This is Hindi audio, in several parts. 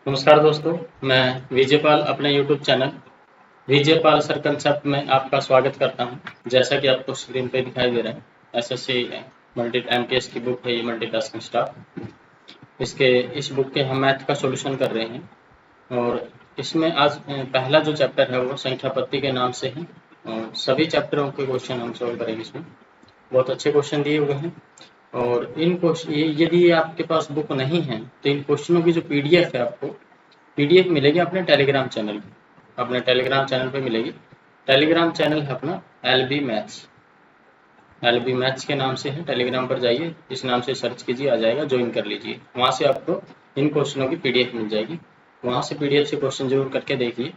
नमस्कार दोस्तों, मैं विजयपाल अपने YouTube channel Vijaypal sir concept में आपका स्वागत करता हूं। जैसा कि आपको स्क्रीन पे दिखाई दे रहा है, एसएससी मल्टी एमटीएस की बुक है ये मल्टीटास्किंग स्टाफ। इस बुक के हम मैथ का सॉल्यूशन कर रहे हैं और इसमें आज पहला जो चैप्टर है वो संख्या पत्ती के नाम से है और सभी चैप्टरों के क्वेश्चन हम सॉल्व करेंगे। इसमें बहुत अच्छे क्वेश्चन दिए हुए हैं और इन क्वेश्चन यदि आपके पास बुक नहीं है तो इन क्वेश्चनों की जो पीडीएफ है आपको पीडीएफ मिलेगी अपने टेलीग्राम चैनल पे। अपने टेलीग्राम चैनल पे मिलेगी। टेलीग्राम चैनल है अपना एलबी मैथ्स के नाम से है। टेलीग्राम पर जाइए, इस नाम से सर्च कीजिए, आ जाएगा, ज्वाइन कर लीजिए। वहाँ से आपको इन क्वेश्चनों की पीडीएफ मिल जाएगी। वहाँ से पीडीएफ से क्वेश्चन जरूर करके देखिए।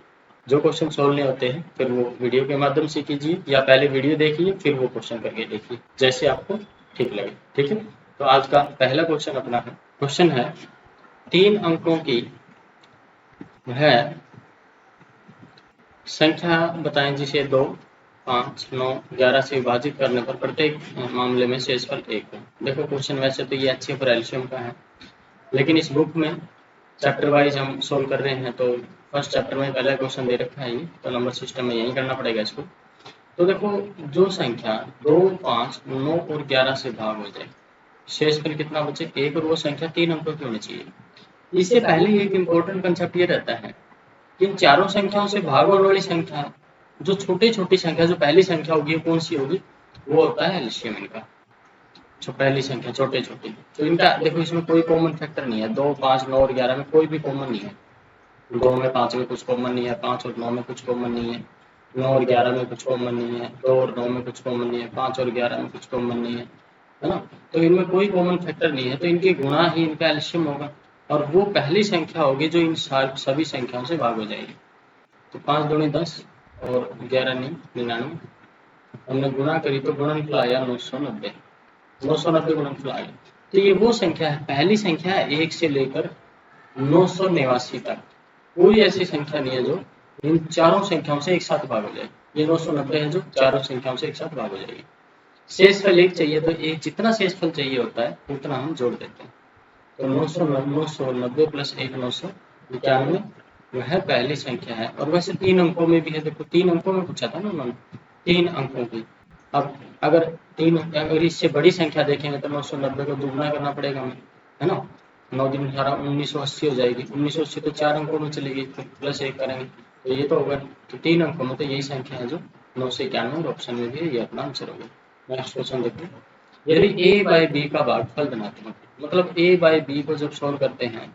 जो क्वेश्चन सोल्व नहीं होते हैं फिर वो वीडियो के माध्यम से कीजिए या पहले वीडियो देखिए फिर वो क्वेश्चन करके देखिए, जैसे आपको ठीक लगे। ठीक है, तो आज का पहला क्वेश्चन अपना है। क्वेश्चन है 3 अंकों की है संख्या बताएं जिसे 2, 5, 9, 11 से विभाजित करने पर प्रत्येक मामले में शेषफल 1 हो। देखो क्वेश्चन वैसे तो ये अच्छे पर एल्शियम का है, लेकिन इस बुक में चैप्टर वाइज हम सोल्व कर रहे हैं तो फर्स्ट चैप्टर में पहला क्वेश्चन दे रखा है ये, तो नंबर सिस्टम में यही करना पड़ेगा इसको। तो देखो जो संख्या 2, 5, 9 और 11 से भाग हो जाए, शेषफल कितना बचे 1 और वो संख्या 3 अंकों की होनी चाहिए। इससे पहले एक इम्पोर्टेंट कंसेप्ट ये रहता है, इन चारों संख्याओं से भाग होने वाली संख्या जो छोटी संख्या जो पहली संख्या होगी कौन सी होगी, वो होता है एलसीएम इनका। जो पहली संख्या छोटे तो इनका देखो इसमें कोई कॉमन फैक्टर नहीं है। 2, 5, 9 और 11 में कोई भी कॉमन नहीं है। 2 में 5 में कुछ कॉमन नहीं है, 5 और 9 में कुछ कॉमन नहीं है, 9 और 11 में कुछ कॉमन नहीं है, 2 और 9 में कुछ कॉमन नहीं है, 5 और 11 में कुछ कॉमन नहीं है ना। तो इनमें कोई कॉमन फैक्टर नहीं है, तो इनके गुणा ही इनका एलसीएम होगा और वो पहली संख्या होगी जो इन सभी संख्याओं से भाग हो जाएगी। तो 5 दूनी 10 और 11 नहीं 99, हमने गुणा करी तो गुणनफल आया 990। 990 गुणनफल आ गया। तो ये वो संख्या है, पहली संख्या है 1 से लेकर 989 तक। कोई ऐसी संख्या नहीं है जो इन चारों संख्याओं से एक साथ भाग हो जाए। ये 990 है जो चारों संख्याओं से एक साथ भाग हो जाएगी। शेषफल 1 चाहिए तो एक जितना शेषफल चाहिए होता है उतना हम जोड़ देते हैं। तो 990 प्लस 1 991 वह पहली संख्या है और वैसे 3 अंकों में भी है। देखो 3 अंकों में पूछा था ना उन्होंने, 3 अंकों की। अब अगर इससे बड़ी संख्या देखेंगे तो 990 को दुगना करना पड़ेगा हमें, है ना। 9 दिन 18 1980 हो जाएगी। 1980 तो 4 अंकों में चलेगी, तो प्लस 1 करेंगे तो ये तो होगा। तो 3 अंकों में तो यही संख्या है जो 991 और ऑप्शन में भी है, ये अपना आंसर होगा। नेक्स्ट क्वेश्चन देखते हैं। यदि a बाई बी का भागफल धनात्मक है, मतलब a बाई बी को जब सॉल्व करते हैं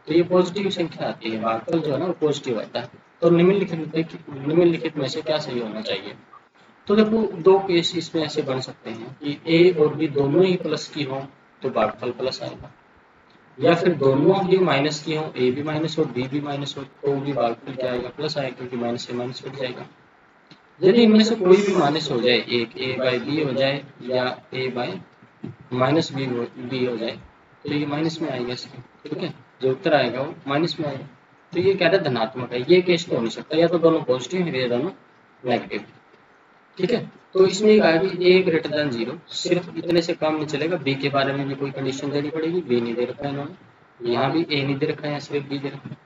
तो ये पॉजिटिव संख्या आती है, भागफल जो है ना वो पॉजिटिव आता है। तो निम्नलिखित में से क्या सही होना चाहिए। तो देखो दो केस इसमें ऐसे बन सकते हैं कि a और b दोनों ही प्लस की हो तो भागफल प्लस आएगा, या फिर दोनों ही माइनस की हो, a भी माइनस हो b भी माइनस हो, तो भी भागफल क्या आएगा, प्लस आएगा, क्योंकि माइनस से माइनस कट जाएगा। यदि इनमें से कोई भी माइनस हो जाए, एक a बाई बी हो जाए या a बाई माइनस बी हो जाए, तो ये माइनस में आएगा इसके। ठीक है, जो उत्तर आएगा वो माइनस में आएगा। तो ये कह रहे धनात्मक है, ये केस तो हो नहीं सकता, या तो दोनों पॉजिटिव है या दोनों नेगेटिव। ठीक है, तो इसमें कहा कि a ग्रेटर देन 0, सिर्फ इतने से काम नहीं चलेगा, b के बारे में भी कोई कंडीशन देनी पड़ेगी। b नहीं दे रखा है इन्होंने, यहाँ भी a नहीं दे रखा है, सिर्फ b दे रखा है।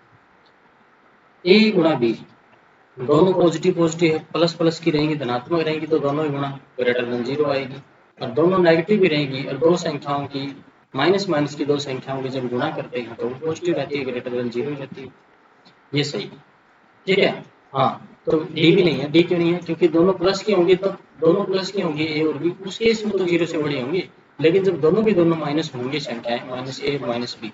a गुणा b दोनों पॉजिटिव है, प्लस प्लस की रहेंगी, धनात्मक रहेंगी तो दोनों ही गुणा ग्रेटर देन 0 आएगी, और दोनों नेगेटिव भी रहेंगी और दो संख्याओं की माइनस माइनस की दो संख्याओं की जब गुणा करते हैं तो वो पॉजिटिव रहती है, ग्रेटर देन 0 रहती है। ये सही है। ठीक है, हाँ। तो डी भी नहीं है। डी क्यों नहीं है, क्योंकि दोनों प्लस की होंगी, तो दोनों प्लस की होंगी ए और बी, उस केस में तो 0 से बड़ी होंगी। लेकिन जब दोनों माइनस होंगी संख्याएं, माइनस ए और माइनस बी,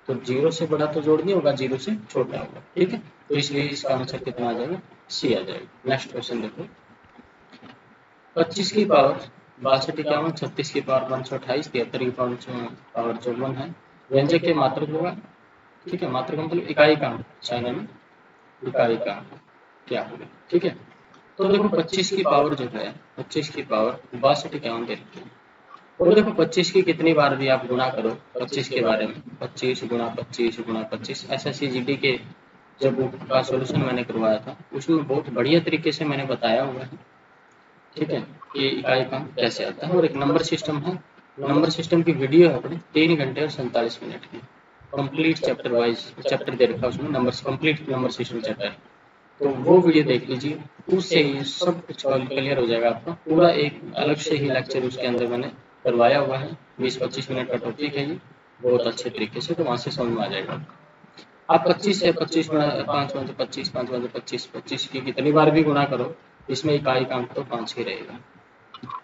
तो 0 से बड़ा तो जोड़ नहीं होगा, 0 से छोटा होगा। ठीक है, तो इसलिए इसका आंसर कितना आ जाएगा, सी आ जाएगा। नेक्स्ट क्वेश्चन देखो। 25 की पावर 62, 51, 36 की पावर 528, 73 की पावर 54 है। व्यंजक के मात्रक होगा। ठीक है, मात्रक मतलब इकाई का चाइना में इकाई का क्या होगा। ठीक है, तो देखो 25 की पावर जो है, 25 की पावर 62, 51 दे रखी है। और देखो 25 की कितनी बार भी आप गुणा करो 25 के बारे में, 25 गुणा 25 गुणा 25, SSCGD के जब बुक का सॉल्यूशन मैंने करवाया था उसमें बहुत बढ़िया तरीके से मैंने बताया हुआ है। ठीक है, कि इकाई काम कैसे आता है, और एक नंबर सिस्टम है। नंबर सिस्टम की वीडियो है अपने 3 घंटे और 47 मिनट की, कंप्लीट चैप्टर वाइज चैप्टर दे रखा है, उसमें numbers complete number system chapter है, तो वो वीडियो देख लीजिए, उससे ये सब कुछ क्लियर हो जाएगा आपका। पूरा एक अलग से ही लेक्चर उसके अंदर मैंने करवाया हुआ है, 20-25 मिनट का टॉपिक है ये, बहुत अच्छे तरीके से, तो वहाँ से समझ में आ जाएगा। आप 25 से 25 गुणा 5 5 25 5 5 25 25 की कितनी बार भी गुणा करो, इसमें इकाई का अंक तो 5 ही रहेगा।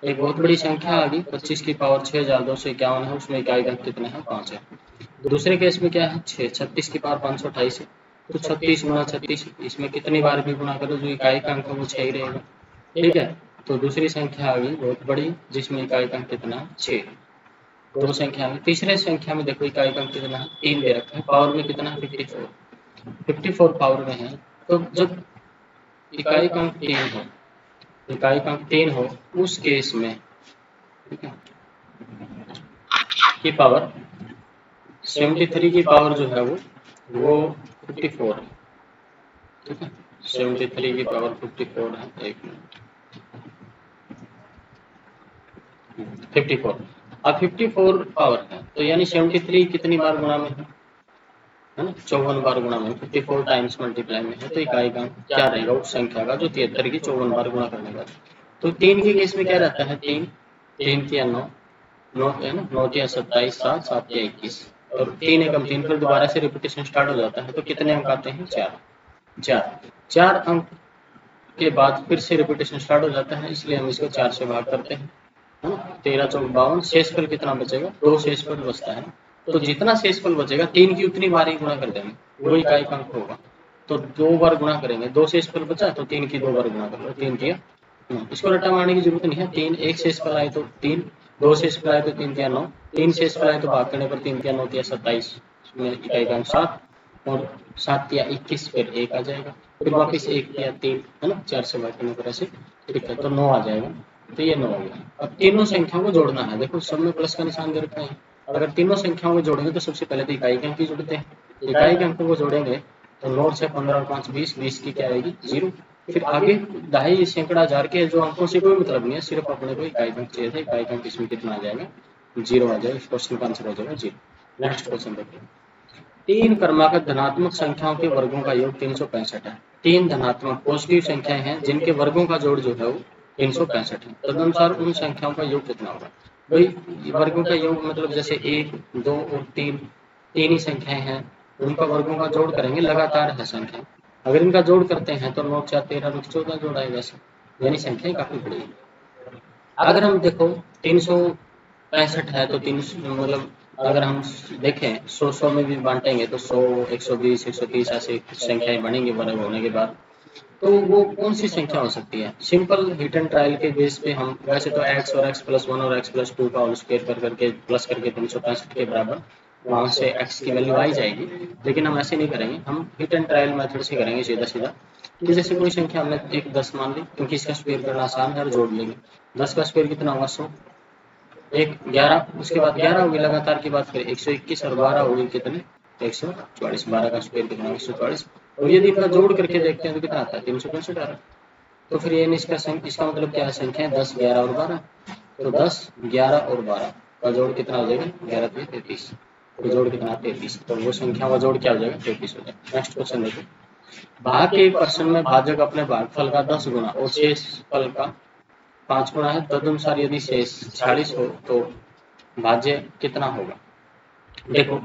एक बहुत बड़ी संख्या आ गई 25 की पावर 6251 है, उसमें इकाई का अंक कितना है, 5 है। दूसरे केस में क्या है, 36 की पावर 528 है, तो 36 गुणा 36, इसमें कितनी बार भी गुणा करो जो इकाई का अंक है वो 6 ही रहेगा। ठीक है, तो दूसरी संख्या आ गई बहुत बड़ी जिसमें इकाई का अंक कितना है, 6। दो संख्या में, तीसरे संख्या में देखो इकाई का अंक कितना है, 3 दे रखा है, पावर में कितना है, 54, 54 पावर में है। तो जब इकाई का अंक 3 हो, इकाई का अंक 3 हो, उस केस में ठीक है की पावर 73 की पावर जो है वो 54 है। ठीक है, 73 की पावर 54 है, एक मिनट, 54। अब 54 पावर है तो यानी 73 कितनी बार गुणा में है ना, 54 बार गुणा में, 54 टाइम्स मल्टीप्लाई में है, तो इकाई का क्या रहेगा उस संख्या का जो 73 की 54 बार गुणा करने का। तो 3 के केस में क्या रहता है, 3 3 या 9 9 है ना, 9 या 27 7 7 या 21, और 3 एकम 3 पर दोबारा से रिपीटेशन स्टार्ट हो जाता है, तो कितने अंक आते हैं, 4 4 4 अंक के बाद फिर से रिपीटेशन स्टार्ट हो जाता है, इसलिए हम इसको 4 से भाग करते हैं, है ना, 13 चौक 52, शेषफल कितना बचेगा, 2 शेषफल बचता है, तो जितना शेषफल बचेगा 3 की उतनी बार ही गुणा कर देंगे, वो इकाई का अंक होगा, तो 2 बार गुणा करेंगे, 2 शेषफल बचा तो 3 की 2 बार गुणा कर लो, 3 किया, इसको रट्टा मारने की जरूरत नहीं है, 3 एक शेषफल आए तो 3, 2 शेषफल आए तो 3 किया 9, 3 शेषफल आए तो भाग करने पर 3 किया 9 किया 27, इसमें इकाई का अंक 7, और 7 या 21 फिर 1 आ जाएगा, फिर वापस 1 या 3, है ना, 4 से भाग करने पर ऐसे, ठीक है, तो 9 आ जाएगा, तो ये 9 हो गया। अब तीनों संख्याओं को जोड़ना है, देखो सब में प्लस का निशान दे रखा है, अगर तीनों संख्याओं को जोड़ेंगे तो सबसे पहले तो इकाई के अंक ही जोड़ते हैं, इकाई के अंकों को जोड़ेंगे तो 9 से 15 और 5 20, 20 की क्या आएगी, 0। फिर आगे दहाई सैकड़ा हजार के जो अंकों से कोई मतलब नहीं है, सिर्फ अपने को इकाई का अंक चाहिए था, इकाई का अंक इसमें कितना आ जाएगा, 0 आ जाएगा, इस क्वेश्चन का आंसर हो जाएगा 0। नेक्स्ट क्वेश्चन देखिए, 3 क्रमागत धनात्मक संख्याओं के वर्गों का योग 365 है। 3 धनात्मक पॉजिटिव संख्याएं हैं जिनके वर्गों का जोड़ जो है वो 365 है, तदनुसार उन संख्याओं का योग कितना होगा। भाई वर्गों का योग मतलब जैसे 1 2 और 3, तीन ही संख्याएं हैं, उनका वर्गों का जोड़ करेंगे, लगातार है संख्या, अगर इनका जोड़ करते हैं तो 9 4 13 14 जोड़ आएगा, यानी संख्याएं काफी बड़ी है। अगर हम देखो 365 है तो 3 मतलब अगर हम देखें 100 में भी बांटेंगे तो 100 120 130 ऐसे संख्याएं बनेंगी वर्ग होने के बाद, तो वो कौन सी संख्या हो सकती है। सिंपल हिट एंड ट्रायल के बेस पे हम वैसे तो x और x+1 और x+2 का होल स्क्वायर कर करके प्लस करके 365 के बराबर वहां से x की वैल्यू आई जाएगी, लेकिन हम ऐसे नहीं करेंगे, हम हिट एंड ट्रायल मेथड से करेंगे सीधा सीधा, कि जैसे कोई संख्या हमने एक 10 मान ली, क्योंकि इसका स्क्वायर करना आसान है और जोड़ लेंगे, 10 का स्क्वायर कितना होगा 100, एक 11, उसके बाद 11 होगी, लगातार की बात करें 121 और 12 होगी कितने 144, 12 का स्क्वायर कितना 144, और यदि इनका जोड़ करके देखते हैं तो कितना आता है 365 आ रहा है। तो फिर ये इसका मतलब क्या है, संख्या 10 11 और 12, तो 10 11 और 12 का जोड़ कितना हो जाएगा 11 3 33, तो जोड़ कितना 33, तो वो संख्या का जोड़ क्या हो जाएगा 33 हो जाएगा। नेक्स्ट क्वेश्चन देखो, भाग के एक प्रश्न में भाजक अपने भागफल का 10 गुना और शेष फल का 5 गुना है, तदनुसार यदि शेष 46 हो तो भाज्य कितना होगा। देखो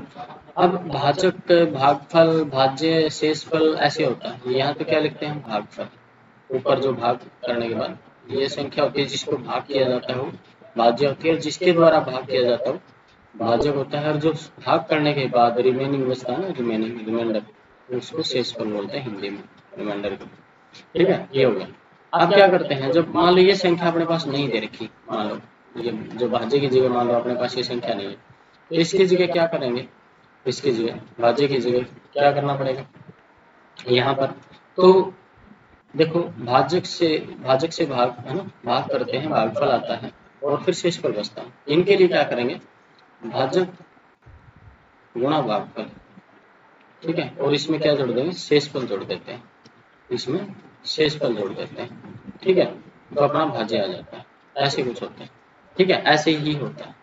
अब भाजक भागफल भाज्य शेषफल ऐसे होता है, यहाँ पे क्या लिखते हैं भागफल, ऊपर जो भाग करने के बाद ये संख्या होती है जिसको भाग किया जाता है वो भाज्य होती है, जिसके द्वारा भाग किया जाता है भाजक होता है, और जो भाग करने के बाद रिमेनिंग बचता है ना, रिमाइंडर, उसको शेषफल बोलते हैं हिंदी में, रिमाइंडर को। ठीक है, ये हो गया। अब क्या करते हैं, जब मान लो ये संख्या अपने पास नहीं दे रखी, मान लो ये जो भाज्य की जगह मान लो अपने पास ये संख्या नहीं है, तो इसकी जगह क्या करेंगे, इसकी जगह भाज्य की जगह क्या करना पड़ेगा यहाँ पर, तो देखो भाजक से भाग है ना, भाग करते हैं भागफल आता है और फिर शेषफल बचता है, इनके लिए क्या करेंगे भाजक गुणा भागफल, ठीक है, और इसमें क्या जोड़ देंगे शेषफल जोड़ देते हैं, इसमें शेषफल जोड़ देते हैं, ठीक है, तो अपना भाज्य आ जाता है, ऐसे कुछ होता है, ठीक है, ऐसे ही होता है।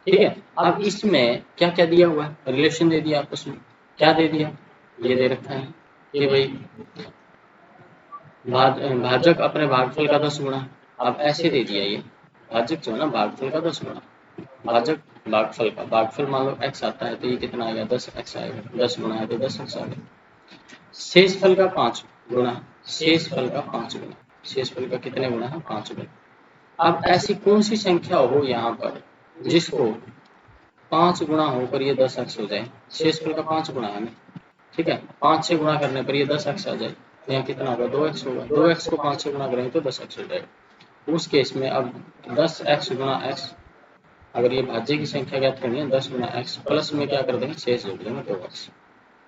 ठीक है। अब इसमें क्या क्या दिया हुआ है, रिलेशन दे दिया आपस में। क्या दे दिया, ये दे रखा है कि भाई भाजक अपने भागफल का 10 गुना। अब ऐसे दे दिया, ये भाजक जो है ना भागफल का 10 गुना, भाजक भागफल का, भागफल मान लो x आता है तो ये कितना आएगा 10x आएगा, 10 गुना है तो 10x आ गया। शेषफल का 5 गुना, शेषफल का 5 गुना, शेषफल का कितने गुना है 5 गुना। अब ऐसी कौन सी संख्या हो यहाँ पर जिसको 5 गुना होकर ये 10x हो जाए, शेषफल का 5 गुना है ना, ठीक है, 5 से गुणा करने पर ये 10x आ जाए, तो यहाँ कितना होगा 2x होगा, 2x को 5 से गुणा करेंगे तो 10x हो जाएगा। उस केस में अब 10x गुना x, अगर ये भाज्य की संख्या ज्ञात करनी है 10 गुना x प्लस में क्या कर देंगे शेष जोड़ देंगे 2x,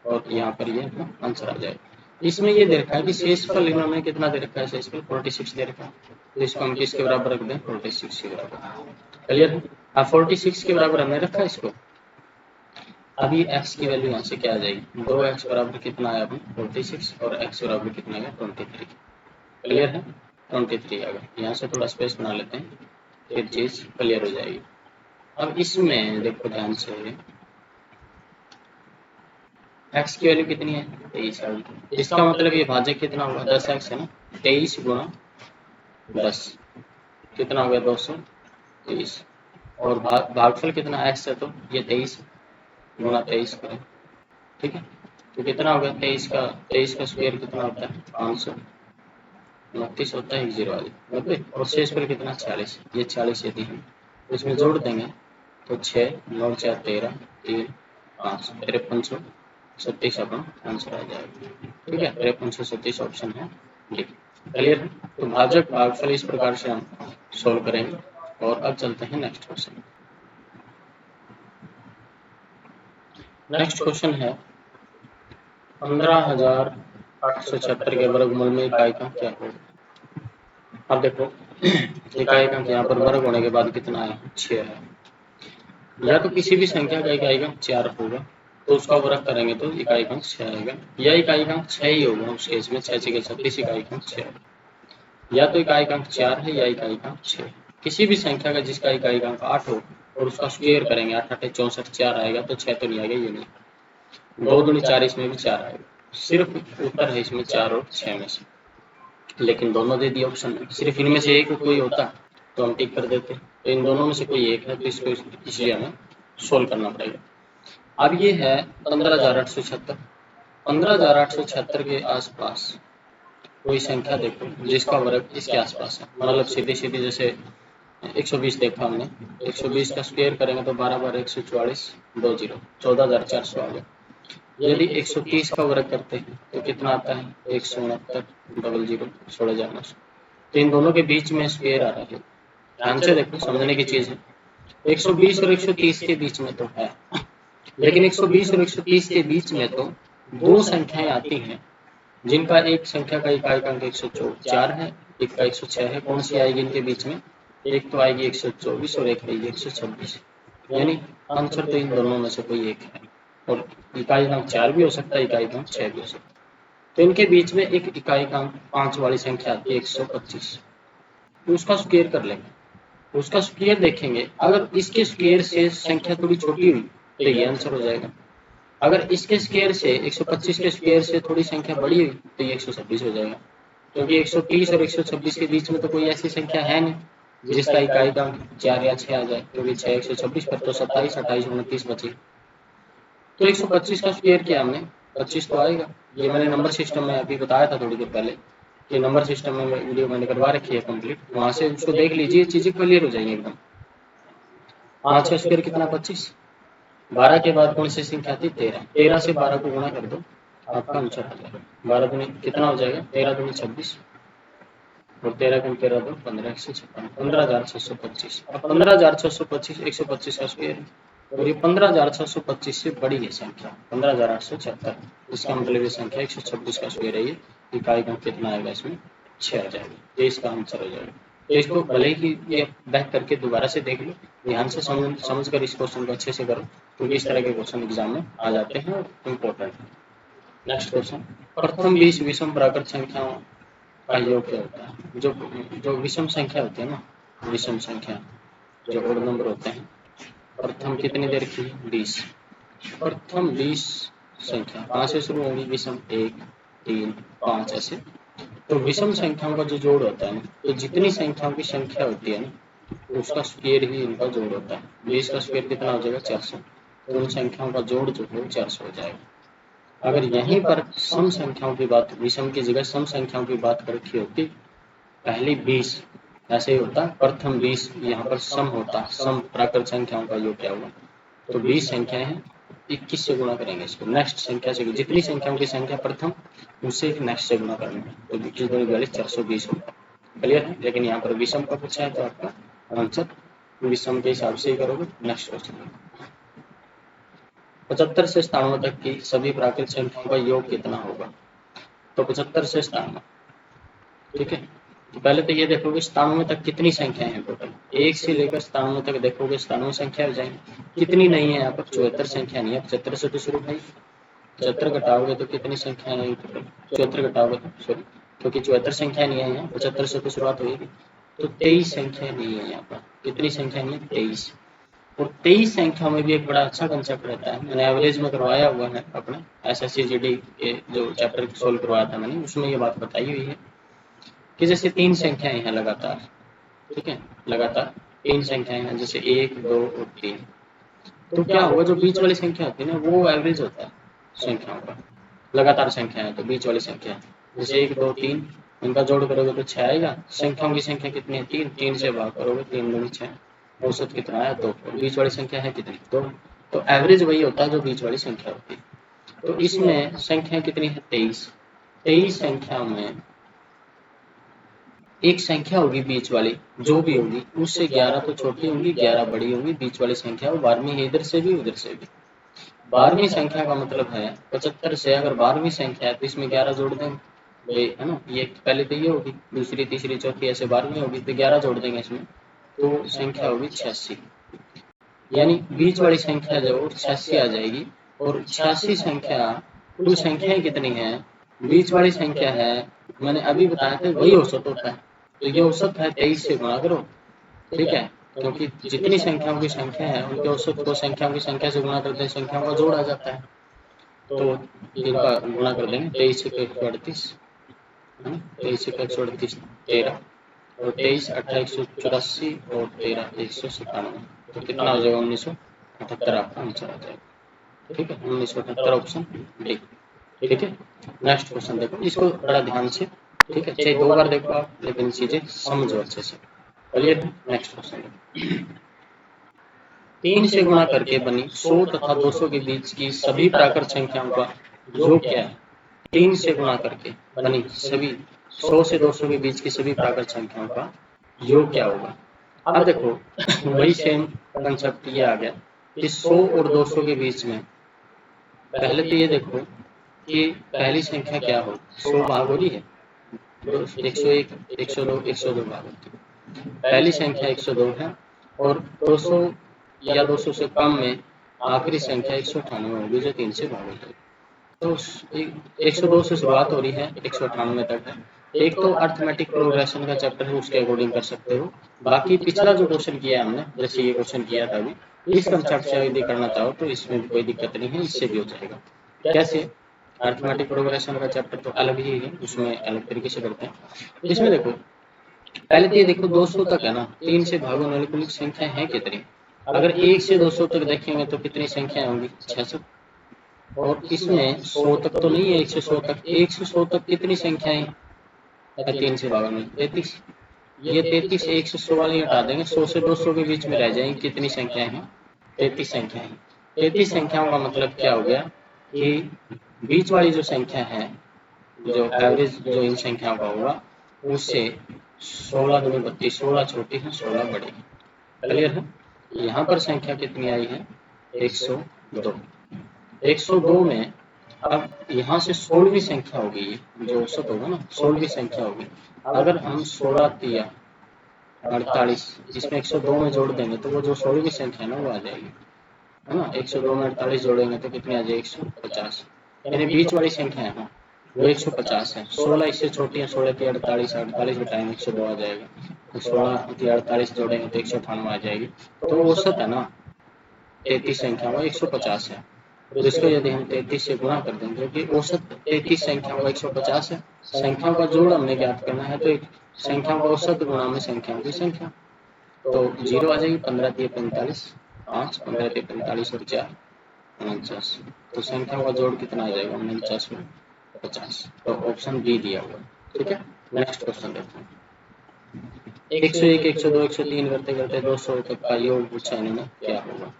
और यहाँ पर ये आंसर आ जाएगा। इसमें ये दे रखा है कि शेषफल इन्होंने कितना दे रखा है, शेषफल 46 दे रखा है, तो इसको हम किसके बराबर रख दें 46 के बराबर। क्लियर है। अब 46 के बराबर हमने रखा इसको, अभी x की वैल्यू यहाँ से क्या आ जाएगी, 2x बराबर कितना आया अपने 46 और x बराबर कितना आया 23। क्लियर है, 23 आ गया। यहाँ से थोड़ा स्पेस बना लेते हैं फिर चीज क्लियर हो जाएगी। अब इसमें देखो ध्यान से, x की वैल्यू कितनी है 23 आ गई, इसका मतलब ये भाजक कितना होगा 10x है ना, 23 गुणा 10 कितना हो गया 223, और भागफल कितना x है तो ये 23 गुणा 23 करें, ठीक है, तो कितना हो गया 23 का स्क्वायर कितना होता है 529 होता है, 1 0 वाली 90, और शेष पर कितना 40, ये 40 यदि हम इसमें जोड़ देंगे तो 6 9 4 13 3 5 5336 अपना आंसर आ जाएगा। ठीक है, 5336 ऑप्शन है डी। क्लियर है। तो भाजक भागफल इस प्रकार से हम सोल्व करेंगे। और अब चलते हैं नेक्स्ट क्वेश्चन। नेक्स्ट क्वेश्चन है 15,876 के वर्गमूल में इकाई का क्या होगा। अब देखो इकाई का यहाँ पर वर्ग होने के बाद कितना है 6 है, या तो किसी भी संख्या का इकाई का 4 होगा तो उसका वर्ग करेंगे तो इकाई का 6 आएगा, या इकाई का 6 ही होगा उस केस में 6 के 36 इकाई का 6, या तो इकाई का 4 है या इकाई का 6, किसी भी संख्या का जिसका इकाई का 8 हो और उसका स्क्वायर करेंगे 8 8 64 4 आएगा, तो 6 तो नहीं आएगा, ये नहीं 2 दूनी 4 इसमें भी 4 आएगा, सिर्फ उत्तर है इसमें 4 और 6 में से, लेकिन दोनों दे दिए ऑप्शन में, सिर्फ इनमें से एक कोई होता तो हम टिक कर देते, तो इन दोनों में से कोई एक है तो इसको इसलिए हमें सोल्व करना पड़ेगा। अब ये है 15,876, 15,876 के आसपास कोई संख्या देखो जिसका वर्ग इसके आसपास है, मतलब सीधी सीधी जैसे 120 देखा हमने, 120 का स्क्वायर करेंगे तो 12 बार 144 2 0 14,400 आ गया। यदि 130 का वर्ग करते हैं तो कितना आता है 169 00 16,900, तो इन दोनों के बीच में स्क्वायर आ रहा है, ध्यान से देखो समझने की चीज है। 120 और 130 के बीच में तो है, लेकिन 120 और 130 के बीच में तो दो संख्याएं आती हैं जिनका एक संख्या का इकाई अंक 104 है, एक का 106 है, कौन सी आएगी इनके बीच में, एक तो आएगी 124 और एक आएगी 126, यानी आंसर तो इन दोनों में से कोई एक है, और इकाई अंक 4 भी हो सकता है, इकाई अंक 6 भी हो सकता है, तो इनके बीच में एक इकाई अंक 5 वाली संख्या आती है 125, तो उसका स्क्वायर कर लेंगे, उसका स्क्वायर देखेंगे, अगर इसके स्क्वायर से संख्या थोड़ी छोटी हुई तो ये आंसर हो जाएगा, अगर इसके स्क्वायर से 125 के स्क्वायर से थोड़ी संख्या बड़ी हुई तो ये 126 हो जाएगा, क्योंकि 130 और 126 के बीच में तो कोई ऐसी संख्या है नहीं जिसका इकाई का 4 या 6 आ जाए, क्योंकि 6 126 पर तो 27 28 29 बचे, तो 125 का स्क्वायर किया हमने 25 तो आएगा। ये मैंने नंबर सिस्टम में अभी बताया था थोड़ी देर पहले कि नंबर सिस्टम में वीडियो मैंने करवा रखी है कंप्लीट, वहां से उसको देख लीजिए, चीजें क्लियर हो जाएंगी एकदम। 5 का स्क्वायर कितना 25, 12 के बाद कौन सी संख्या आती 13, 13 से 12 को गुणा कर दो आपका आंसर आ जाएगा, 12 दूनी कितना हो जाएगा 13 दूनी 26 और 13 गुण 13 दो 15 156 15,625। अब 15,625 125 का स्क्वायर और ये 15,625 से बड़ी है संख्या 15,876, इसका मतलब ये संख्या 126 का स्क्वायर है, ये इकाई का कितना आएगा इसमें 6 आ जाएगा, ये इसका आंसर हो जाएगा। तो इसको भले ही ये बैक करके दोबारा से देख लो, ध्यान से समझ कर इस क्वेश्चन को अच्छे से करो, क्योंकि इस तरह के क्वेश्चन एग्जाम में आ जाते हैं और इम्पोर्टेंट है। नेक्स्ट क्वेश्चन, प्रथम 20 विषम प्राकृत संख्याओं का योग क्या होता है। जो विषम संख्या होती है ना, विषम संख्या जो ओड नंबर होते हैं, प्रथम कितनी देर की है 20। प्रथम 20 संख्या कहाँ से शुरू होगी, विषम 1 3 5 ऐसे। तो विषम संख्याओं का जो जोड़ होता है ना, तो जितनी संख्याओं की संख्या होती है ना, तो उसका स्क्वायर ही इनका जोड़ होता है। 20 का स्क्वायर कितना हो जाएगा 400। तो उन संख्याओं का जोड़ जो है 400 हो जाएगा। अगर यहीं पर सम संख्याओं की बात, विषम की जगह सम संख्याओं की बात कर रखी होती, पहली 20 ऐसे ही होता, प्रथम 20 यहाँ पर सम होता, सम प्राकृत संख्याओं का योग क्या हुआ। तो 20 संख्याएं हैं, 21 से गुणा करेंगे इसको, नेक्स्ट संख्या से, जितनी संख्याओं की संख्या प्रथम उससे नेक्स्ट से गुणा करेंगे, तो 21 दूनी 42 420 होगा। क्लियर है। लेकिन यहाँ पर विषम का पूछा है तो आपका आंसर विषम के हिसाब से ही करोगे। नेक्स्ट क्वेश्चन, 75 से 97 तक की सभी प्राकृत संख्याओं का योग कितना होगा। तो 75 से 97, ठीक है। तो पहले तो ये देखोगे 97 तक कितनी संख्याएं हैं टोटल, 1 से लेकर 97 तक देखोगे 97 संख्या हो जाएंगी। कितनी नहीं है यहाँ पर, 74 संख्या नहीं है। 75 से तो शुरू भाई, 75 घटाओगे तो कितनी संख्या है टोटल, 74 घटाओगे तो सॉरी, क्योंकि 74 संख्या नहीं है यहाँ, 75 से तो शुरुआत होगी। तो 23 संख्या नहीं है यहाँ पर। कितनी संख्या नहीं है, 23। और 23 संख्या में भी एक बड़ा अच्छा कंसेप्ट रहता है, मैंने एवरेज में करवाया हुआ है अपने SSCGD के जो चैप्टर सोल्व करवाया था मैंने, उसमें ये बात बताई हुई है कि जैसे 3 संख्याएं हैं लगातार, ठीक है, लगातार 3 संख्याएं हैं, जैसे 1 2 और 3। तो क्या होगा, जो बीच वाली संख्या होती है ना, वो एवरेज होता है संख्याओं का। लगातार संख्या है तो बीच वाली संख्या, जैसे 1 2 3, इनका जोड़ करोगे तो 6 आएगा। संख्याओं की संख्या कितनी है, 3, 3 से भाग करोगे 3 दूनी 6, औसत कितना है 2, और बीच वाली संख्या है कितनी 2। तो एवरेज वही होता है जो बीच वाली संख्या होती है। तो इसमें संख्या कितनी है 23। 23 संख्या में एक संख्या होगी बीच वाली, जो भी होगी उससे 11 तो छोटी होंगी, 11 बड़ी होंगी, बीच वाली संख्या वो 12वीं है, इधर से भी उधर से भी। 12वीं संख्या का मतलब है 75 से अगर 12वीं संख्या है तो इसमें 11 जोड़ देंगे, है ना। ये पहले तो ये होगी, दूसरी तीसरी चौथी ऐसे 12वीं होगी, तो 11 जोड़ देंगे इसमें, तो संख्या होगी 86। यानी बीच वाली संख्या जो 86 आ जाएगी। और 86 संख्या, कुल संख्याएं कितनी है, बीच वाली संख्या है, मैंने अभी बताया था वही औसत होता है। तो ये औसत है 23 से गुणा करो, ठीक है, क्योंकि जितनी संख्याओं की संख्या है उनके औसत को संख्याओं की संख्या से गुणा करते हैं, संख्याओं का जोड़ आ जाता है। तो इनका गुणा कर देंगे, 23 से 138 है ना, 23 से 138 13, और 23 2884 और 13 197, तो कितना हो जाएगा 1978 आपका आंसर आ जाएगा। ठीक है, 1978 ऑप्शन डी। ठीक है। नेक्स्ट क्वेश्चन देखो, इसको बड़ा ध्यान से, ठीक है, चाहे 2 बार देखो आप, लेकिन चीजें समझो अच्छे से। क्लियर है। नेक्स्ट क्वेश्चन, 3 से गुणा करके बनी 100 तथा 200 के बीच की सभी प्राकृत संख्याओं का योग क्या है। 3 से गुणा करके बनी सभी 100 से 200 के बीच की सभी प्राकृत संख्याओं का योग क्या होगा। अब देखो वही सेम कंसेप्ट ये आ गया कि 100 और 200 के बीच में, पहले तो ये देखो कि पहली संख्या क्या हो, 100 भाग हो रही है, 101 102 102 भाग होती है, पहली संख्या 102 है, और 200 या 200 से कम में आखिरी संख्या 198 होगी जो 3 से भाग होगी। तो 102 से शुरुआत हो रही है, 198 तक है। एक तो अर्थमेटिक प्रोग्रेशन का चैप्टर है, उसके अकॉर्डिंग कर सकते हो। बाकी पिछला जो क्वेश्चन किया हमने, जैसे ये क्वेश्चन किया था अभी, इस कंसेप्ट से यदि करना चाहो तो इसमें कोई दिक्कत नहीं है, इससे भी हो जाएगा। कैसे, अर्थमेटिक प्रोग्रेशन का चैप्टर तो अलग ही है, उसमें अलग तरीके से करते हैं। इसमें देखो पहले तो ये देखो 200 तक है ना, 3 से भागने वाली कुल संख्या है कितनी। अगर 1 से 200 तक देखेंगे तो कितनी संख्या होंगी 600। और इसमें 100 तक तो नहीं है, 1 से 100 तक, 1 से 100 तक कितनी संख्याएं है, 3 से भागने वाली 33। ये 33 1 से 100 वाली हटा देंगे, 100 से 200 के बीच में रह जाएंगी कितनी संख्याएं हैं, 33 संख्याएं। 33 संख्याओं का मतलब क्या हो गया कि बीच वाली जो संख्या है, जो एवरेज जो इन संख्याओं का होगा, उससे 16 दूनी 32, 16 छोटी है 16 बड़ी है। क्लियर है। यहाँ पर संख्या कितनी आई है 102। 102 में अब यहाँ से 16वीं संख्या होगी, जो औसत होगा ना 16वीं संख्या होगी। अगर हम 16 तिया 48 इसमें 102 में जोड़ देंगे तो वो जो 16वीं संख्या है ना वो आ जाएगी, है ना। 102 में 48 जोड़ेंगे तो कितनी आ जाएगी 150, यानी बीच वाली संख्या है ना वो 150 है। 16 इससे छोटी है, 16 की 48, 48 घटाएंगे 102 आ जाएगा, तो 16 की 48 जोड़ेंगे तो 198 आ जाएगी। तो वो औसत है ना, 33 संख्याओं का 150 है, तो इसको यदि हम 33 से गुणा कर देंगे, क्योंकि औसत 33 संख्याओं का 150 है, संख्याओं का जोड़ हमने ज्ञात करना है, तो संख्याओं का औसत गुणा में संख्याओं की संख्या, तो 0 आ जाएगी, 15 × 45, 5, 15 × 45 और 4 49, तो संख्याओं का जोड़ कितना आ जाएगा, 49 में 50, तो ऑप्शन बी दिया हुआ। ठीक है, नेक्स्ट क्वेश्चन देखते हैं। 101, 102, 103 करते करते 200 तक का योग पूछा इन्होंने, क्या होगा।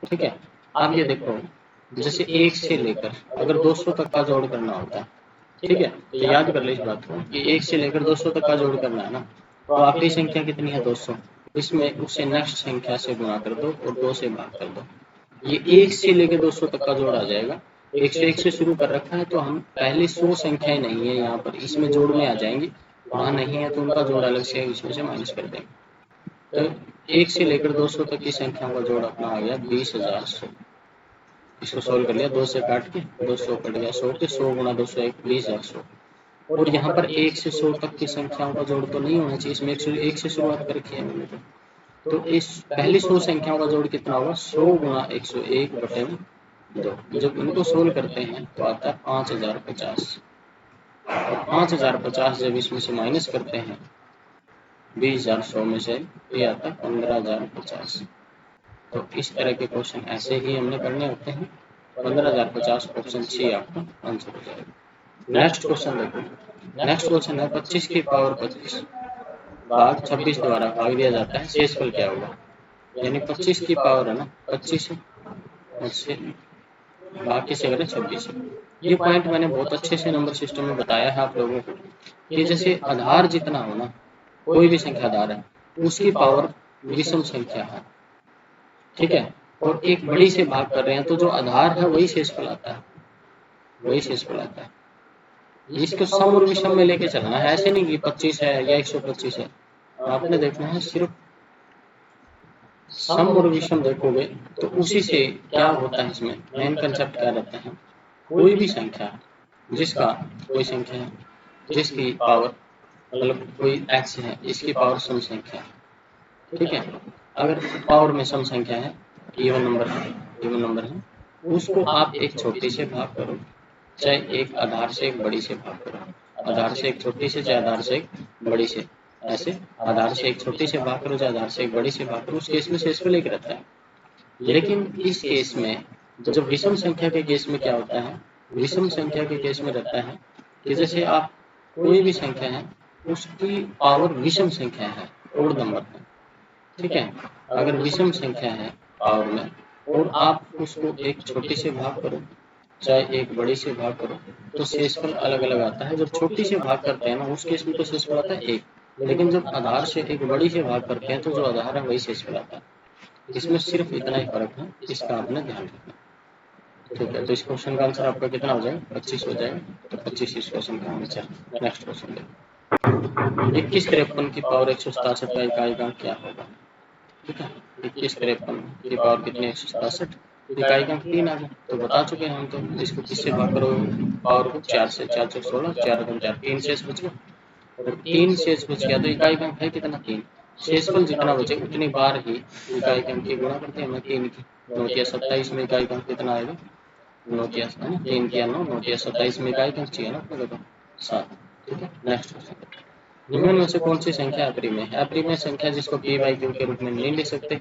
ठीक है, आप ये देखो, जैसे 1 से लेकर अगर 200 तक का जोड़ करना होता है, ठीक है, तो याद कर ले इस बात को कि 1 से लेकर 200 तक का जोड़ करना है ना, तो आखिरी संख्या कितनी है, 200, इसमें उससे नेक्स्ट संख्या से गुणा कर दो और 2 से भाग कर दो, ये 1 से लेकर 200 तक का जोड़ आ जाएगा। 101 से शुरू कर रखा है, तो हम पहले 100 संख्याएं नहीं है यहाँ पर, इसमें जोड़ में आ जाएंगी, वहाँ नहीं है तो उनका जोड़ अलग से इसमें से माइनस कर देंगे। तो 1 से लेकर 200 तक की संख्याओं का जोड़ अपना आ गया 20,100। इसको सोल्व कर लिया, 2 से काट के 200 कट गया 100 के, 100 × 201 20,100। और यहाँ पर 1 से 100 तक की संख्याओं का जोड़ तो नहीं होना चाहिए, इसमें 101 से शुरुआत कर रखी है मैंने, तो इस पहली 100 संख्याओं का जोड़ कितना होगा, 100 × 101/2। जब इनको सोल्व करते हैं तो आता है 5050, और 5050 जब इसमें से माइनस करते हैं 20,100 में से, ये आता है 15,050। तो इस तरह के क्वेश्चन ऐसे ही हमने करने होते हैं। 15,050 ऑप्शन सी आपका आंसर हो जाएगा। नेक्स्ट क्वेश्चन देखो, नेक्स्ट क्वेश्चन है 25 की पावर 25 भाग 26 द्वारा भाग दिया जाता है, शेषफल क्या होगा। यानी 25 की पावर है ना 25 है, भाग किसे करें 26 है। ये पॉइंट मैंने बहुत अच्छे से नंबर सिस्टम में बताया है आप लोगों को कि जैसे आधार जितना हो ना, कोई भी संख्या आधार है, उसकी पावर विषम संख्या है, ठीक है, और एक बड़ी से भाग कर रहे हैं, तो जो आधार है वही शेषफल आता है, वही शेषफल आता है। इसको सम और विषम में लेके चलना है, ऐसे नहीं कि 25 है या 125 है, आपने देखना है सिर्फ सम और विषम देखोगे तो उसी से क्या होता है। इसमें मेन कंसेप्ट क्या रहता है, कोई भी संख्या जिसका कोई संख्या है जिसकी पावर मतलब कोई x है, इसकी पावर सम संख्या है, ठीक है, अगर पावर में सम संख्या है, इवन नंबर है, उसको आप एक छोटी से भाग करो, चाहे एक आधार से एक बड़ी से भाग करो, आधार से एक छोटी से, चाहे आधार से एक बड़ी से, ऐसे आधार से एक छोटी से भाग करो, चाहे आधार से एक बड़ी से भाग करो, उस केस में शेषफल एक रहता है। लेकिन इस केस में जब विषम संख्या के केस में क्या होता है, विषम संख्या के केस में रहता है कि जैसे आप कोई भी संख्या है उसकी पावर विषम संख्या है, ओड नंबर है, ठीक है, अगर विषम संख्या है पावर में और आप उसको एक छोटी से भाग करो चाहे एक बड़ी से भाग करो, तो शेषफल अलग अलग आता है। जब छोटी से भाग करते हैं ना उस केस में तो शेषफल आता है एक, लेकिन जब आधार से एक बड़ी से भाग करते हैं तो जो आधार है वही शेषफल आता है। इसमें सिर्फ इतना ही फर्क है, इसका आपने ध्यान रखना, ठीक है। तो इस क्वेश्चन का आंसर आपका कितना हो जाएगा, 25 हो जाएगा, तो 25 इस क्वेश्चन का आंसर। नेक्स्ट क्वेश्चन देखो, 2153 की पावर 167 का इकाई का क्या होगा, ठीक है। 2153 की पावर कितनी, 167, इकाई का 3 आ गया, तो बता चुके हैं हम, तो इसको किससे भाग करो पावर को, 4 से, 4 से 16, 4 दूनी 4, 3 शेष बच गया, और 3 शेष बच गया तो इकाई का है कितना, 3, शेषफल जितना बचे उतनी बार ही इकाई का की गुणा करते हैं हमें 3 की, 9 × 27 में इकाई का कितना आएगा, 9 × 3 × 9, 9 × 27 में इकाई का चाहिए ना अपने को 7, ठीक है। नेक्स्ट क्वेश्चन, निम्न में से कौन सी संख्या अपरिमेय है, अपरिमेय संख्या जिसको p/q के रूप में नहीं लिख सकते,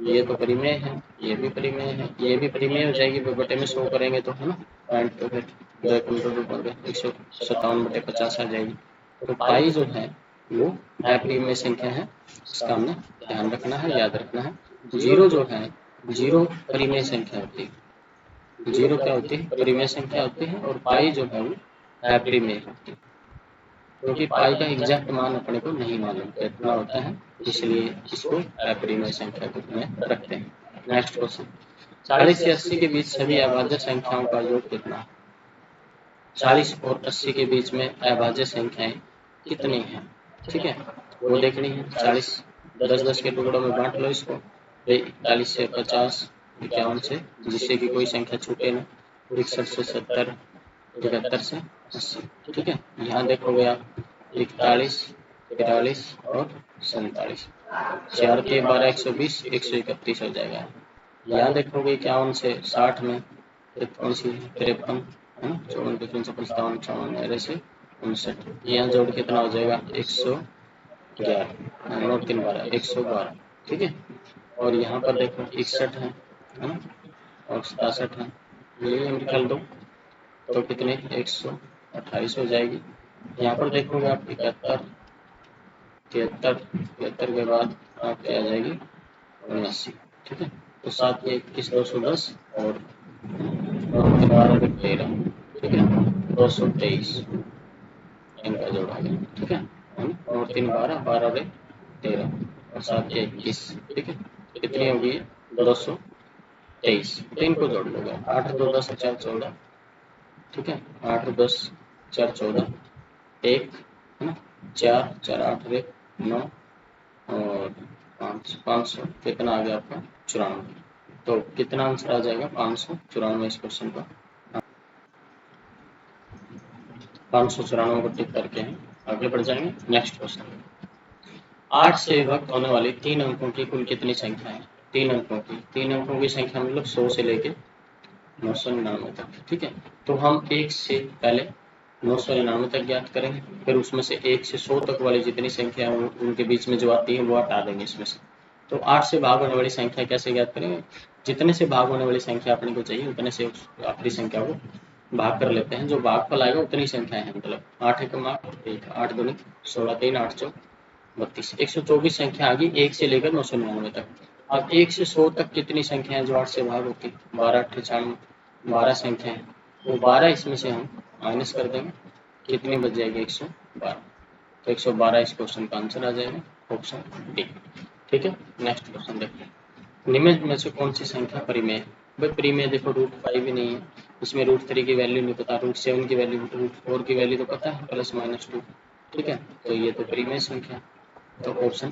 ये तो परिमेय है, ये भी परिमेय है, ये भी परिमेय हो जाएगी, बटे में 100 करेंगे तो है ना, पॉइंट तो फिर 157/50 आ जाएगी। तो पाई जो है वो अपरिमेय संख्या है, इसका हमने ध्यान रखना है, याद रखना है। जीरो जो है, जीरो परिमेय संख्या होती है, जीरो क्या होती है, परिमेय संख्या होती है, और पाई जो है वो अपरिमेय होती है, क्योंकि पाई का एग्जैक्ट मान अपने को नहीं मालूम कितना होता है, इसलिए इसको अपरिमेय संख्या के रूप में रखते हैं। नेक्स्ट क्वेश्चन, 40 से 80 के बीच सभी अभाज्य संख्याओं का योग कितना, 40 और 80 के बीच में अभाज्य संख्याएं कितनी हैं, ठीक है, वो देखनी है। 40 10-10 के टुकड़ों में बांट लो इसको, 41 से 50, 51 से, जिससे कि कोई संख्या छूटे ना, 61 से 70, 71 से 80, ठीक है। यहाँ देखोगे आप 41, 43 और 47, 4 के 12, 120, 131 हो जाएगा, यहाँ देखोगे 51 से 60 में कौन सी 53 है ना, 54 55 57 58 ऐसे से 59, यहाँ जोड़ कितना हो जाएगा 111, नोट 3 12 112, ठीक है। और यहाँ पर देखो 61 है ना, और 67 है, ये निकाल दो तो कितने 128 हो जाएगी। यहाँ पर देखोगे आप 71 73 के बाद आपकी आ जाएगी 79, ठीक है। तो 7 के 21 210 और 12 के 13, ठीक है, 223 इनका जोड़ आ गया, ठीक है। और 3 12 12 के 13 और 7 के 21, ठीक है। कितनी होगी 223, तो इनको जोड़ लोगे 8 2 10 4 14, ठीक है, 8 10 4 14 1 है ना, 4 4 8 1 9 और 500 कितना आ गया आपका 94। तो कितना आंसर आ जाएगा 594 इस क्वेश्चन का। 594 को टिक करके हैं आगे बढ़ जाएंगे। नेक्स्ट क्वेश्चन, 8 से विभक्त होने वाली 3 अंकों की कुल कितनी संख्या है। 3 अंकों की संख्या मतलब 100 से लेके 999 तक, ठीक है। तो हम 1 से पहले 999 तक ज्ञात करेंगे, फिर उसमें से 1 से 100 तक वाली जितनी संख्या है उनके बीच में जो आती है वो हटा देंगे इसमें से। तो 8 से भाग होने वाली संख्या कैसे ज्ञात करेंगे, जितने से भाग होने वाली संख्या अपने को चाहिए उतने से आखिरी संख्या को भाग कर लेते हैं, जो भागफल आएगा उतनी संख्या है, मतलब 8 एकम 8 8 दूनी 16 3 8 चौक 32 124 संख्या आ गई 1 से लेकर 999 तक। अब 1 से 100 तक कितनी संख्या है जो 8 से भाग होती है 12 8 96, 12 संख्या है, वो 12 इसमें से हम माइनस कर देंगे, कितनी बच जाएगी 112। तो 112 इस क्वेश्चन का आंसर आ जाएगा, ऑप्शन डी, ठीक है। नेक्स्ट क्वेश्चन देखते हैं, निम्न में से कौन सी संख्या परिमेय है। भाई परिमेय देखो √5 भी नहीं है, इसमें √3 की वैल्यू नहीं पता, √7 की वैल्यू, √4 की वैल्यू तो पता है +-2, ठीक है। तो ये तो परिमेय संख्या, तो ऑप्शन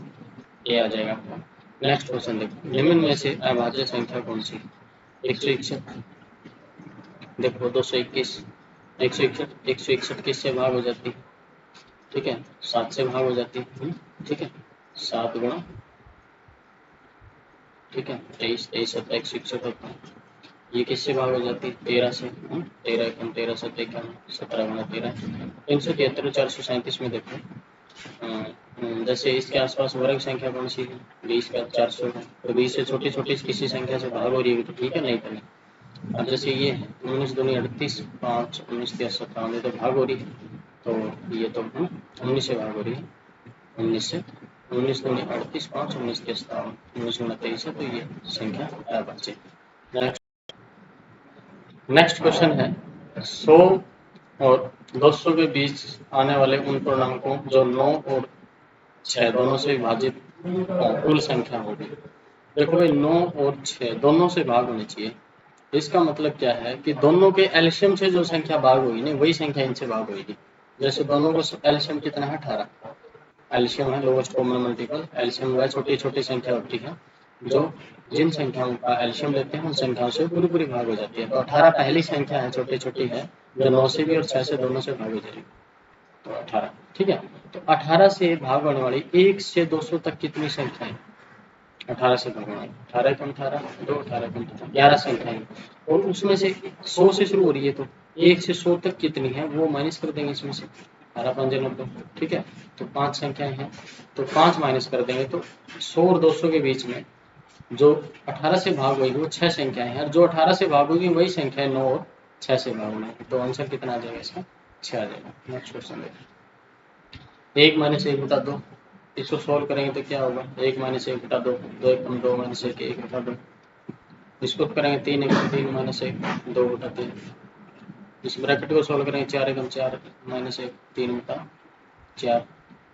ए आ जाएगा आपका। नेक्स्ट क्वेश्चन देखो, निम्न में से अभाज्य संख्या कौन सी, 161, देखो 221, 161 किससे भाग हो जाती है, ठीक है, 7 से भाग हो जाती है, ठीक है, 7 गुणा, ठीक है, 23 23 7 161 होता है, ये किससे भाग हो जाती है 13 से, 13 एकम 13 7 51 17 गुणा 13, 373 437 में देखो जैसे इसके आसपास वर्ग संख्या कौन सी है 20 का 400 है, तो 20 से छोटी छोटी किसी संख्या से भाग हो रही है तो ठीक है, नहीं तो नहीं। अब जैसे ये है 19 दूनी 38 5 19 3 57 तो भाग हो रही है, तो ये तो 19 से भाग हो रही है, 19 से 19 दूनी 38 5 19 3 57 19 गुना 23 है, तो ये संख्या अभाज्य। नेक्स्ट क्वेश्चन है 100 और 200 के बीच आने वाले उन पूर्णांकों जो 9 और 6 दोनों से विभाजित कुल संख्या होगी। देखो भाई 9 और 6 दोनों से भाग होनी चाहिए, इसका मतलब क्या है कि दोनों के एलसीएम से जो संख्या भाग होगी ना वही संख्या इनसे भाग होगी। जैसे दोनों को एलसीएम कितना है 18, एलसीएम है लोवेस्ट कॉमन मल्टीपल, एलसीएम वह छोटी छोटी संख्या होती है जो जिन संख्याओं का एलसीएम लेते हैं उन संख्याओं से पूरी पूरी भाग हो जाती है। तो 18 पहली संख्या है छोटी छोटी है जो 9 से भी और 6 से दोनों से भाग हो जाएगी, तो 18, ठीक है। तो 18 से भाग होने वाली 1 से 200 तक कितनी संख्या है, 18 से भाग होने वाली 18 कम 18 2 18 कम 11 संख्याएं, और उसमें से 100 से शुरू हो रही है तो 1 से 100 तक कितनी है वो माइनस कर देंगे इसमें से 18 5 90, ठीक है। तो 5 संख्याएं हैं तो 5 माइनस कर देंगे, तो 100 और 200 के बीच में जो 18 से भाग होगी वो 6 संख्याएं हैं, और जो 18 से भाग होगी वही संख्या है 9 और 6 से भाग होना है, तो आंसर कितना आ जाएगा इसका 6 आ जाएगा। नेक्स्ट क्वेश्चन देखिए, 1 माइनस 1 बटा 2, इसको सॉल्व करेंगे तो क्या होगा 1 माइनस 1 बटा 2, 2 एकम 2 माइनस 1 1 बटा 2, इसको करेंगे 3 एकम 3 माइनस 1 2 बटा 3, इस ब्रैकेट को सॉल्व करेंगे 4 एकम 4 माइनस 1 3 बटा 4,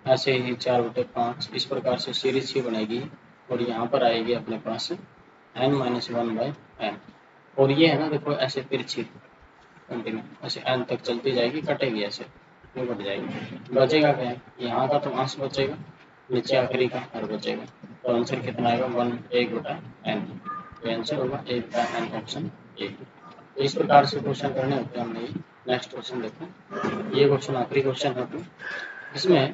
ऐसे ही 4 बटे 5, इस प्रकार से सीरीज ही बनेगी और यहाँ पर आएगी अपने पास n माइनस 1/n, और ये है ना देखो ऐसे तिरछी कंटिन्यू ऐसे n तक चलती जाएगी, कटेगी ऐसे वो कट जाएगी, बचेगा क्या है यहाँ का तो अंश बचेगा, नीचे आखिरी का हर बचेगा, तो आंसर कितना आएगा 1 बटा n, तो आंसर होगा 1 बटा n, ऑप्शन ए। तो इस प्रकार से क्वेश्चन करने होते हैं हमने। नेक्स्ट क्वेश्चन देखो, ये क्वेश्चन आखिरी क्वेश्चन है इसमें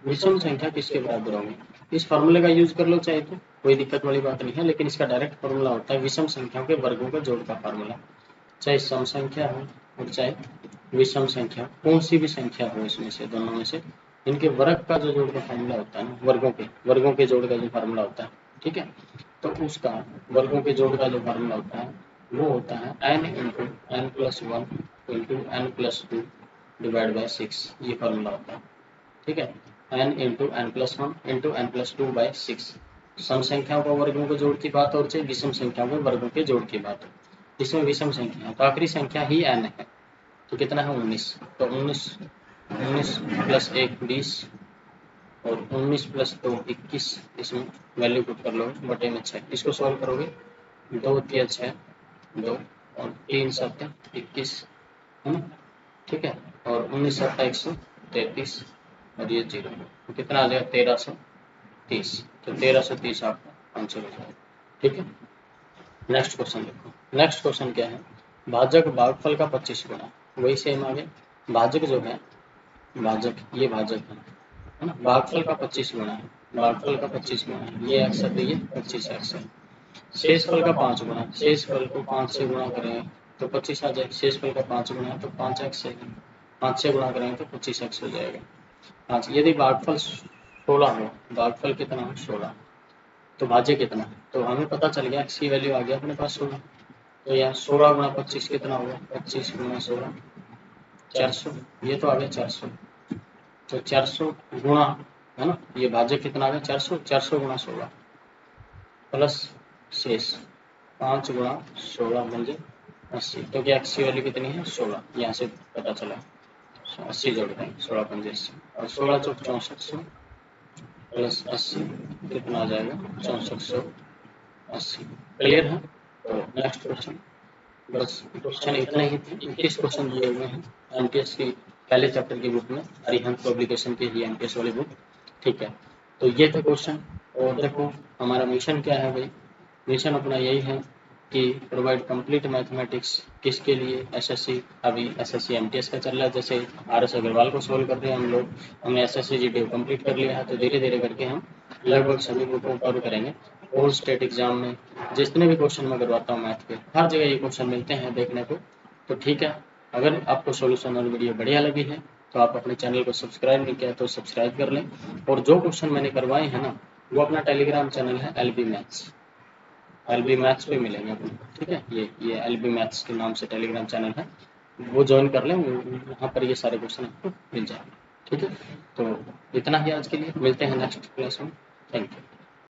विषम संख्या किसके बराबर होगी, इस फार्मूले का यूज कर लो चाहे तो, कोई दिक्कत वाली बात नहीं है, लेकिन इसका डायरेक्ट फार्मूला होता है विषम संख्याओं के वर्गों के जोड़ का फार्मूला। चाहे सम संख्या हो और चाहे विषम संख्या, कौन सी भी संख्या हो इसमें से, दोनों में से इनके वर्ग का जो जोड़ का फार्मूला होता है ना, वर्गों के जोड़ का जो फार्मूला होता है, ठीक है, तो उसका वर्गों के जोड़ का जो फार्मूला होता है वो होता है n into n plus one into n plus two divide by 6, ये फार्मूला होता है, ठीक है, n into n plus one into n plus two by 6। सम संख्याओं का वर्गों के जोड़ की बात और चाहे विषम संख्याओं के वर्गों के जोड़ की बात हो, इसमें विषम संख्या है तो आखिरी संख्या ही n है, तो कितना है 19, तो 19 प्लस 1 20 और 19 प्लस 2 21, इसमें वैल्यू पुट कर लो बटे में 6, इसको सॉल्व करोगे 2 3 6 2 और 3 7 21 है ना, ठीक है, और 19 7 133 और ये 0, तो कितना आ जाएगा 1330, तो 1330 आपका आंसर हो जाएगा, ठीक है। नेक्स्ट क्वेश्चन देखो, नेक्स्ट क्वेश्चन क्या है, भाजक भागफल का 25 गुना, वही सेम आगे, भाजक जो है, भाजक ये भाजक है ना, भागफल का 25 गुना है, भागफल का 25 गुना है, ये x है तो ये 25x है, शेषफल का 5 गुना, शेषफल को 5 से गुणा करेंगे तो 25 आ जाएगा, शेषफल का 5 गुना है तो 5x है, 5 से गुणा करेंगे तो 25x हो जाएगा। हाँ, यदि भागफल 16 हो, भागफल कितना हो 16, तो भाज्य कितना है, तो हमें पता चल गया x की वैल्यू आ गया अपने पास 16, तो यहाँ 16 गुणा 25 कितना होगा, 25 गुणा 16 400, ये तो आ गया 400, तो 400 गुणा है ना, ये भाज्य कितना आ गया 400, 400 गुणा 16 प्लस शेष 5 गुणा 16 बन 80, तो क्या x की वैल्यू कितनी है 16, यहाँ से पता चला, 80 जोड़ दें 16 पंजे 80 और 16 चौक 6400 प्लस 80 कितना आ जाएगा 6480, क्लियर है। तो नेक्स्ट क्वेश्चन, बस क्वेश्चन इतना ही थे, 21 क्वेश्चन दिए हुए हैं एमटीएस की पहले चैप्टर की बुक में, अरिहंत पब्लिकेशन की ही एमटीएस वाली बुक, ठीक है, तो ये थे क्वेश्चन। और देखो हमारा मिशन क्या है भाई, मिशन अपना यही है कि प्रोवाइड कंप्लीट मैथमेटिक्स, किसके लिए, एसएससी, अभी एसएससी एमटीएस का चल रहा है, जैसे आरएस अग्रवाल को सोल्व कर रहे हैं हम लोग, हमने एसएससी जीडी कंप्लीट कर लिया है, तो धीरे धीरे करके हम लगभग सभी बुकों को कवर करेंगे। ऑल स्टेट एग्जाम में जितने भी क्वेश्चन मैं करवाता हूँ मैथ के, हर जगह ये क्वेश्चन मिलते हैं देखने को, तो ठीक है, अगर आपको सोल्यूशन और वीडियो बढ़िया लगी है तो आप अपने चैनल को सब्सक्राइब नहीं किया तो सब्सक्राइब कर लें, और जो क्वेश्चन मैंने करवाए हैं ना वो अपना टेलीग्राम चैनल है एलबी मैथ्स पे मिलेंगे अपने, ठीक है, ये एलबी मैथ्स के नाम से टेलीग्राम चैनल है, वो ज्वाइन कर लें, वहाँ पर ये सारे क्वेश्चन आपको मिल जाएंगे, ठीक है। तो इतना ही आज के लिए, मिलते हैं नेक्स्ट क्लास में, थैंक यू।